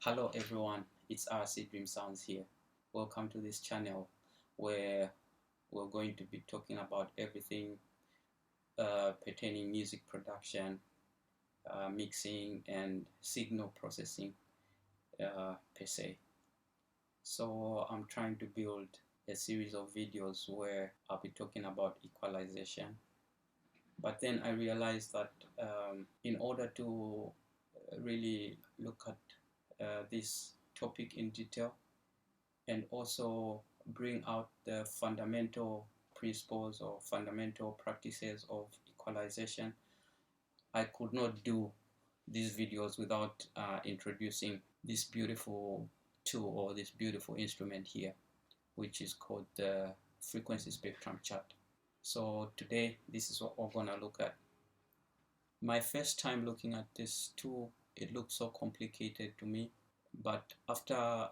Hello everyone, it's RC Dream Sounds here. Welcome to this channel where we're going to be talking about everything pertaining music production, mixing and signal processing per se. So I'm trying to build a series of videos where I'll be talking about equalization. But then I realized that in order to really look at this topic in detail and also bring out the fundamental principles or fundamental practices of equalization, I could not do these videos without introducing this beautiful tool or this beautiful instrument here, which is called the frequency spectrum chart. So today, this is what we're gonna look at. My first time looking at this tool, it looked so complicated to me, but after a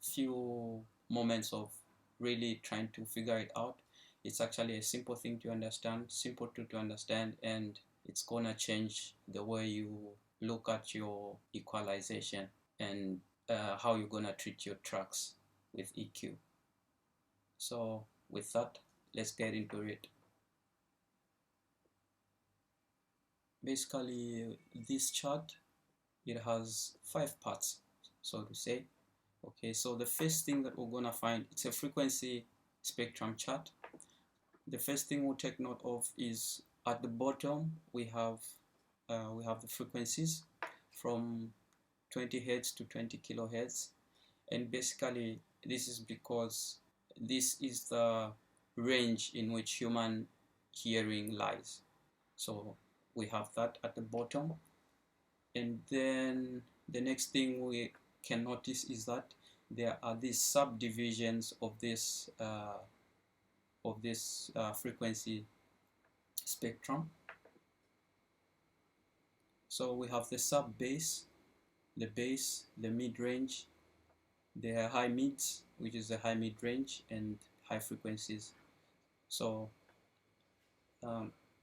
few moments of really trying to figure it out, it's actually a simple thing to understand, simple to understand, and it's gonna change the way you look at your equalization and how you're gonna treat your tracks with EQ. So with that, let's get into it. Basically, this chart, it has 5 parts, so to say. Okay, so the first thing that we're gonna find, it's a frequency spectrum chart. The first thing we'll take note of is at the bottom we have the frequencies from 20 hertz to 20 kilohertz, and basically this is because this is the range in which human hearing lies. So we have that at the bottom, and then the next thing we can notice is that there are these subdivisions of this frequency spectrum. So we have the sub bass, the bass, the mid range, the high mids, which is the high mid range, and high frequencies. So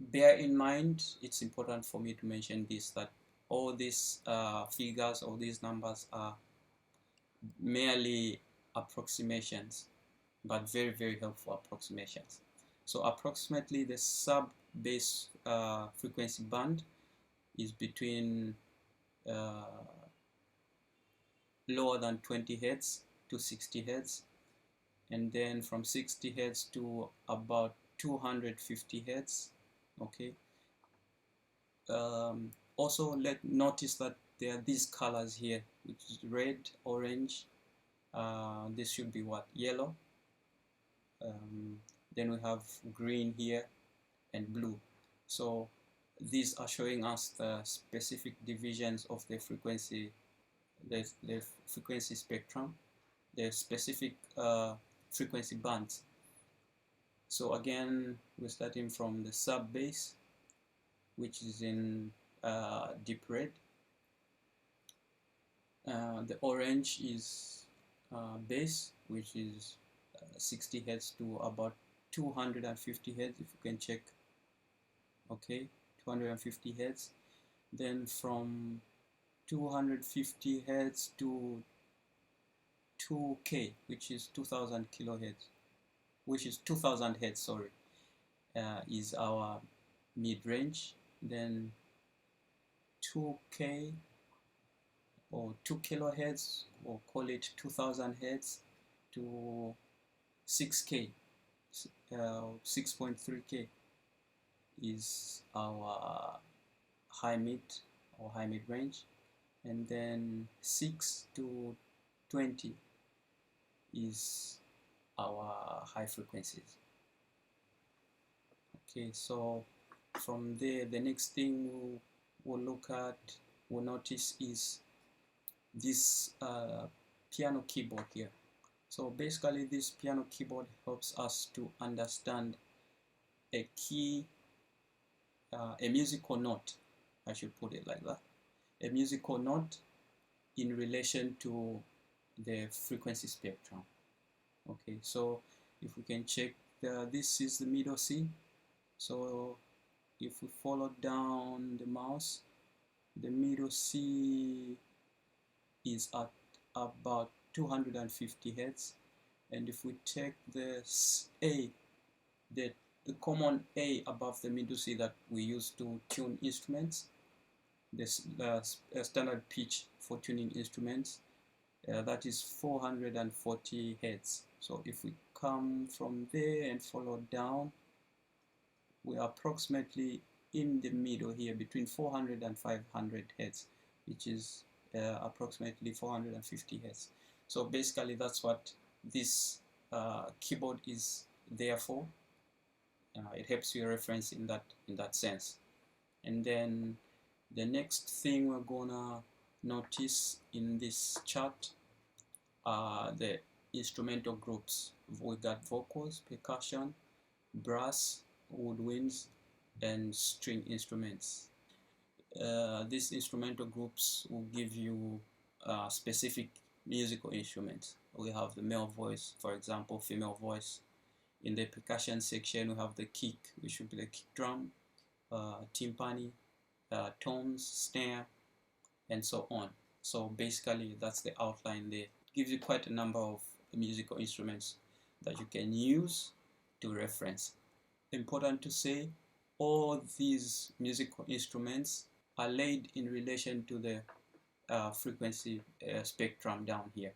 bear in mind, it's important for me to mention this, that all these figures or these numbers are merely approximations, but very, very helpful approximations. So approximately the sub bass frequency band is between lower than 20 hertz to 60 hertz, and then from 60 hertz to about 250 hertz. Okay. Also, notice that there are these colors here, which is red, orange. This should be what? Yellow. Then we have green here and blue. So these are showing us the specific divisions of the frequency spectrum, the specific frequency bands. So again, we're starting from the sub bass, which is in deep red. The orange is bass, which is 60 hertz to about 250 hertz, if you can check. Okay, 250 hertz. Then from 250 hertz to 2K, which is 2000 kilohertz, which is 2000 hertz, sorry, is our mid-range. Then 2K or 2 kilohertz, or call it 2000 hertz, to 6K, 6.3K is our high mid or high mid range, and then 6 to 20 is our high frequencies. Okay, so from there, the next thing we'll look at, we'll notice is this piano keyboard here. So basically, this piano keyboard helps us to understand a key, a musical note, I should put it like that, a musical note in relation to the frequency spectrum. Okay, so if we can check, this is the middle C. So if we follow down the mouse, the middle C is at about 250 hertz. And if we take the A, the common A above the middle C that we use to tune instruments, this standard pitch for tuning instruments, that is 440 hertz. So if we come from there and follow down, we are approximately in the middle here between 400 and 500 hertz, which is approximately 450 hertz. So basically that's what this keyboard is there for. It helps you reference in that sense. And then the next thing we're gonna notice in this chart are the instrumental groups. We got vocals, percussion, brass, woodwinds, and string instruments. These instrumental groups will give you specific musical instruments. We have the male voice, for example, female voice. In the percussion section, we have the kick, which would be the kick drum, timpani, toms, snare, and so on. So basically, that's the outline there. It gives you quite a number of musical instruments that you can use to reference. Important to say, all these musical instruments are laid in relation to the frequency spectrum down here,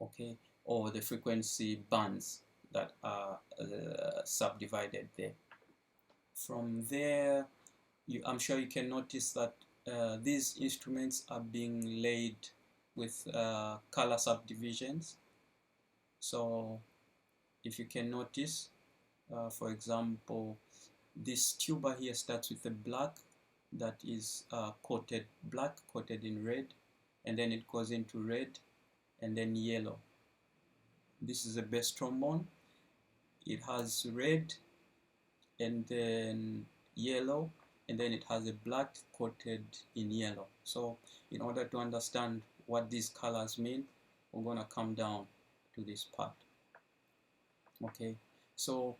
okay, or the frequency bands that are subdivided there. From there, I'm sure you can notice that these instruments are being laid with color subdivisions. So if you can notice, for example, this tuba here starts with a black that is coated in red, and then it goes into red and then yellow. This is a bass trombone. It has red and then yellow, and then it has a black coated in yellow. So in order to understand what these colors mean, we're going to come down to this part. Okay, so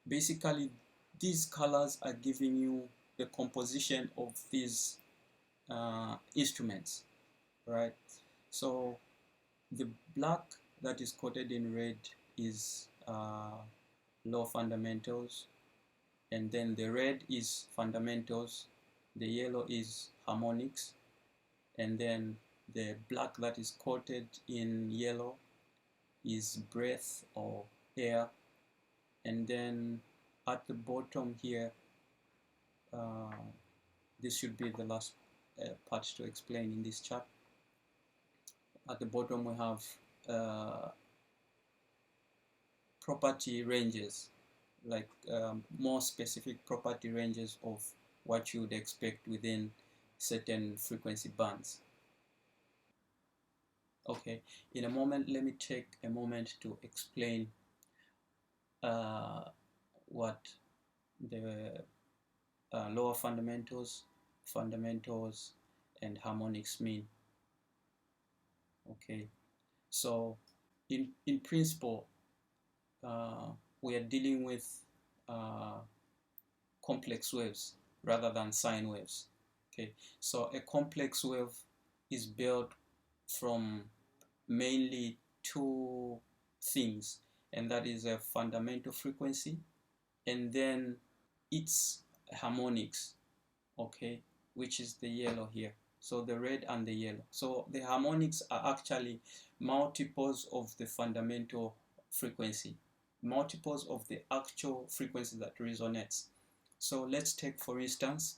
basically these colors are giving you the composition of these instruments, right? So the black that is coated in red is low fundamentals, and then the red is fundamentals, the yellow is harmonics, and then the black that is coated in yellow is breath or air, and then at the bottom here, this should be the last part to explain in this chart. At the bottom we have property ranges, like more specific property ranges of what you would expect within certain frequency bands. Okay, in a moment, let me take a moment to explain what the lower fundamentals, and harmonics mean. Okay, so in principle, we are dealing with complex waves rather than sine waves. Okay, so a complex wave is built from mainly two things, and that is a fundamental frequency and then its harmonics, okay, which is the yellow here. So the red and the yellow. So the harmonics are actually multiples of the fundamental frequency, multiples of the actual frequency that resonates. So let's take, for instance,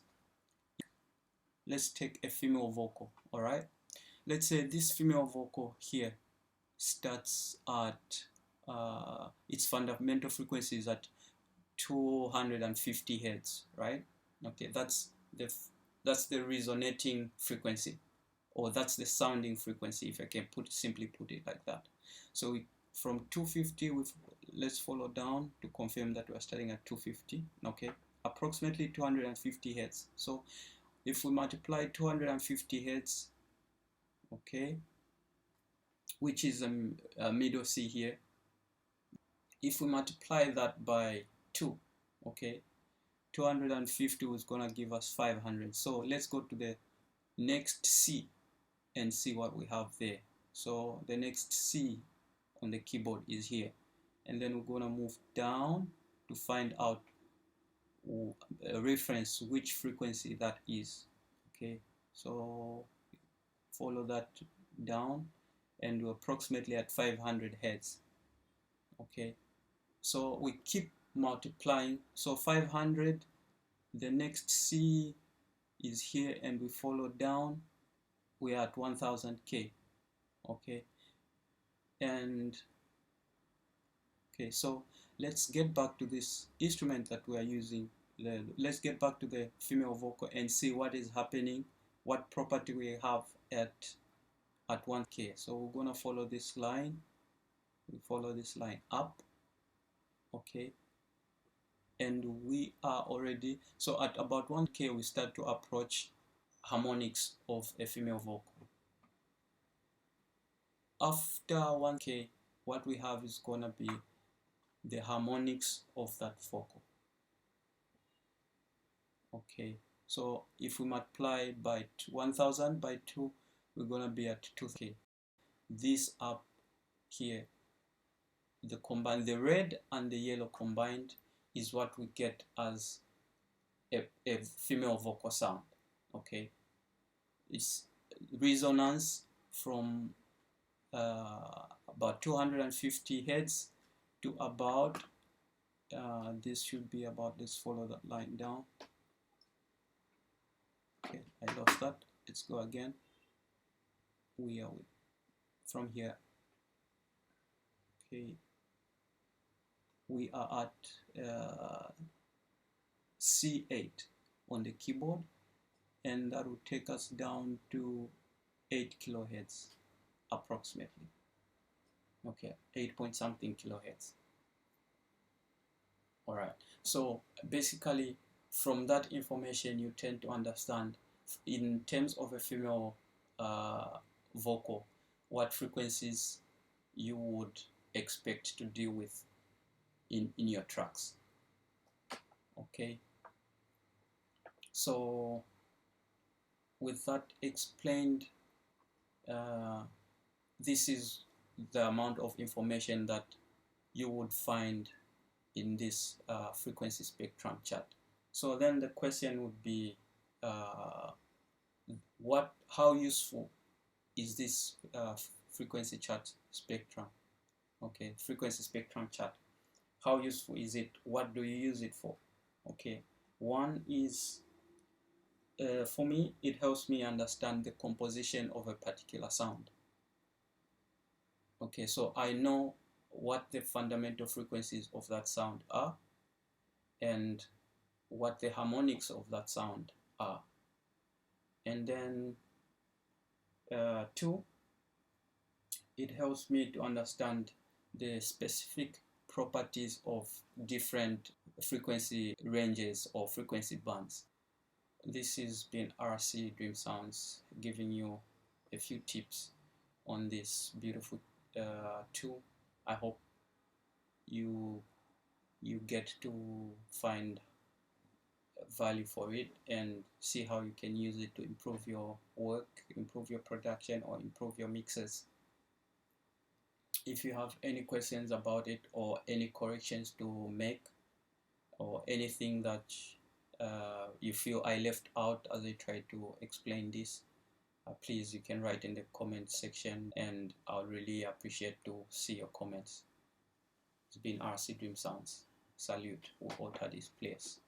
let's take a female vocal, all right? Let's say this female vocal here starts at, its fundamental frequency is at 250 hertz, right? Okay, that's the resonating frequency, or that's the sounding frequency, if I can simply put it like that. So from 250, let's follow down to confirm that we're starting at 250. Okay, approximately 250 hertz. So if we multiply 250 hertz, okay, which is a middle C here, if we multiply that by 2, okay, 250 is gonna give us 500. So let's go to the next C. and see what we have there. So the next C on the keyboard is here, and then we're gonna move down to find out reference which frequency that is. Okay, so follow that down, and we're approximately at 500 hertz. Okay, so we keep multiplying. So 500, the next C is here, and we follow down, we are at 1000k. Okay, and okay, so let's get back to this instrument that we are using. Let's get back to the female vocal and see what is happening, what property we have at 1k. So we're gonna follow this line. We follow this line up. Okay, and we are already, so at about 1k we start to approach harmonics of a female vocal. After 1k, what we have is gonna be the harmonics of that vocal. Okay, so if we multiply by 1000 by 2, we're gonna be at 2k. This up here, the red and the yellow combined is what we get as a female vocal sound. Okay, it's resonance from about 250 hertz to about this should be about, let's follow that line down. Okay, I lost that. Let's go again. We are from here. Okay, we are at C8 on the keyboard, and that will take us down to 8 kilohertz approximately. Okay, 8 point something kilohertz. All right, so basically from that information you tend to understand in terms of a female vocal what frequencies you would expect to deal with in your tracks. Okay, so with that explained, this is the amount of information that you would find in this frequency spectrum chart. So then the question would be, how useful is this frequency chart spectrum? Okay, frequency spectrum chart. How useful is it? What do you use it for? Okay, one is, for me, it helps me understand the composition of a particular sound. Okay, so I know what the fundamental frequencies of that sound are and what the harmonics of that sound are. And then two, it helps me to understand the specific properties of different frequency ranges or frequency bands. This has been RC Dream Sounds giving you a few tips on this beautiful tool. I hope you get to find value for it and see how you can use it to improve your work, improve your production, or improve your mixes. If you have any questions about it or any corrections to make or anything that you feel I left out as I try to explain this, please, you can write in the comment section, and I'll really appreciate to see your comments. It's been RC Dream Sounds. Salute who altered this place.